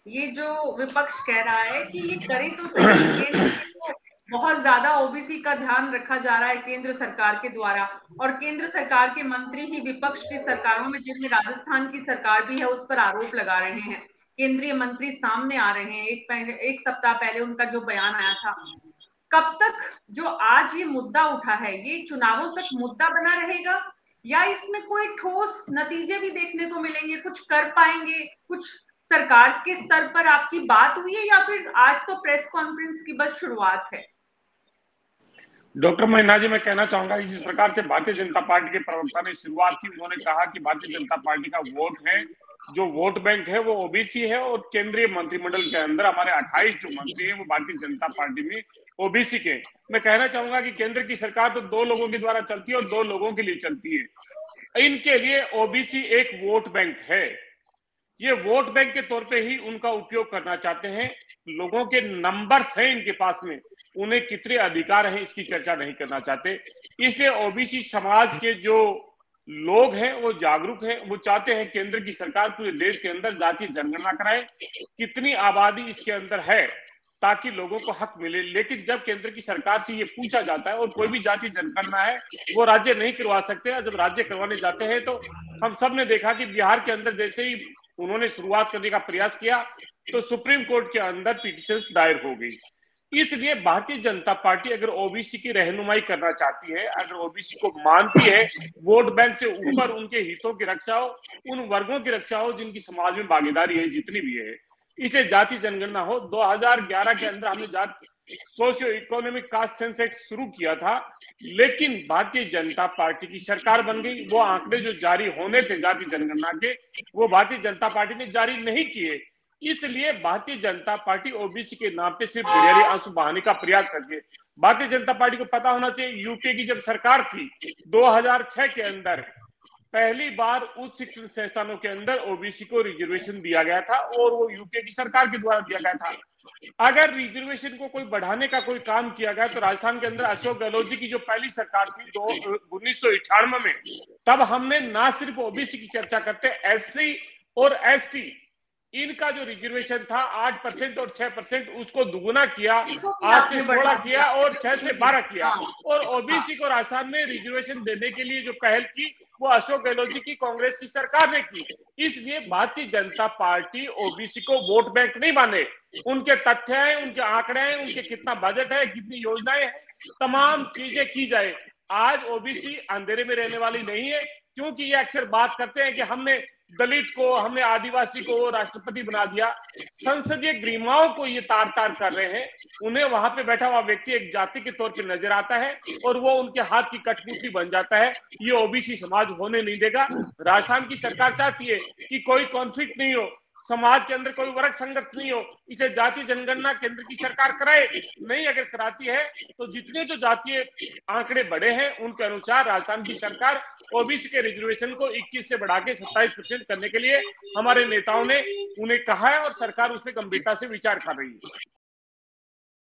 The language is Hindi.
ये जो विपक्ष कह रहा है कि ये करे तो सही, केंद्र में तो बहुत ज्यादा ओबीसी का ध्यान रखा जा रहा है केंद्र सरकार के द्वारा, और केंद्र सरकार के मंत्री ही विपक्ष की सरकारों में, जिनमें राजस्थान की सरकार भी है, उस पर आरोप लगा रहे हैं। केंद्रीय मंत्री सामने आ रहे हैं। एक सप्ताह पहले उनका जो बयान आया था। कब तक जो आज ये मुद्दा उठा है, ये चुनावों तक मुद्दा बना रहेगा, या इसमें कोई ठोस नतीजे भी देखने को मिलेंगे, कुछ कर पाएंगे, कुछ सरकार के स्तर पर आपकी बात हुई है, या फिर आज तो प्रेस कॉन्फ्रेंस की बस शुरुआत है? डॉक्टर महीना जी, मैं कहना चाहूंगा कि जिस प्रकार से भारतीय जनता पार्टी के प्रवक्ता ने शुरुआत की, उन्होंने कहा कि भारतीय जनता पार्टी का वोट है, जो वोट बैंक है वो ओबीसी है, और केंद्रीय मंत्रिमंडल के अंदर हमारे 28 जो मंत्री हैं वो भारतीय जनता पार्टी में ओबीसी के। मैं कहना चाहूंगा कि केंद्र की सरकार तो दो लोगों के द्वारा चलती है और दो लोगों के लिए चलती है। इनके लिए ओबीसी एक वोट बैंक है। ये वोट बैंक के तौर पे ही उनका उपयोग करना चाहते हैं। लोगों के नंबर्स हैं इनके पास में, उन्हें कितने अधिकार हैं इसकी चर्चा नहीं करना चाहते। इसलिए ओबीसी समाज के जो लोग हैं वो जागरूक हैं, वो चाहते हैं केंद्र की सरकार पूरे देश के अंदर जातीय जनगणना कराए, कितनी आबादी इसके अंदर है, ताकि लोगों को हक मिले। लेकिन जब केंद्र की सरकार से ये पूछा जाता है, और कोई भी जातीय जनगणना है वो राज्य नहीं करवा सकते, जब राज्य करवाने जाते हैं तो हम सब ने देखा कि बिहार के अंदर जैसे ही उन्होंने शुरुआत करने का प्रयास किया तो सुप्रीम कोर्ट के अंदर पिटीशन दायर हो गई। इसलिए भारतीय जनता पार्टी अगर ओबीसी की रहनुमाई करना चाहती है, अगर ओबीसी को मानती है वोट बैंक से ऊपर उनके हितों की रक्षा हो, उन वर्गों की रक्षा हो जिनकी समाज में भागीदारी है जितनी भी है, इसलिए जाति जनगणना हो। 2011 के अंदर हमने जाति सोशियो इकोनॉमिक कास्ट सेंसस शुरू किया था, लेकिन भारतीय जनता पार्टी की सरकार बन गई। वो आंकड़े जो जारी होने थे जाति जनगणना के, वो भारतीय जनता पार्टी ने जारी नहीं किए। इसलिए भारतीय जनता पार्टी ओबीसी के नाम पे सिर्फ भिड़ेरी आंसू बहाने का प्रयास करती है। भारतीय जनता पार्टी को पता होना चाहिए, यूपीए की जब सरकार थी 2006 के अंदर पहली बार उच्च शिक्षण संस्थानों के अंदर ओबीसी को रिजर्वेशन दिया गया था, और वो यूपीए की सरकार के द्वारा दिया गया था। अगर रिजर्वेशन को कोई बढ़ाने का कोई काम किया गया तो राजस्थान के अंदर अशोक गहलोत जी की जो पहली सरकार थी 1998 में, तब हमने ना सिर्फ ओबीसी की चर्चा करते, एससी और एसटी इनका जो रिजर्वेशन था 8% और 6%, उसको दुगुना किया, 8 से 16 किया और 6 से 12 किया। और ओबीसी को राजस्थान में रिजर्वेशन देने के लिए जो पहल की वो अशोक गहलोत जी की कांग्रेस की सरकार ने की। इसलिए भारतीय जनता पार्टी ओबीसी को वोट बैंक नहीं माने। उनके तथ्य हैं, उनके आंकड़े हैं, उनके कितना बजट है, कितनी योजनाएं हैं, तमाम चीजें की जाए। आज ओबीसी अंधेरे में रहने वाली नहीं है, क्योंकि ये अक्सर बात करते हैं कि हमने दलित को, हमने आदिवासी को राष्ट्रपति बना दिया। संसदीय ग्रीमाओं को ये तार तार कर रहे हैं। उन्हें वहां पे बैठा हुआ व्यक्ति एक जाति के तौर पे नजर आता है और वो उनके हाथ की कठपुतली बन जाता है। ये ओबीसी समाज होने नहीं देगा। राजस्थान की सरकार चाहती है कि कोई कॉन्फ्लिक्ट नहीं हो, समाज के अंदर कोई वर्ग संघर्ष नहीं हो, इसे जातीय जनगणना केंद्र की सरकार कराए। नहीं अगर कराती है तो जितने जो जातीय आंकड़े बढ़े हैं उनके अनुसार राजस्थान की सरकार ओबीसी के रिजर्वेशन को 21 से बढ़ा के 27% करने के लिए हमारे नेताओं ने उन्हें कहा है, और सरकार उस पर गंभीरता से विचार कर रही है।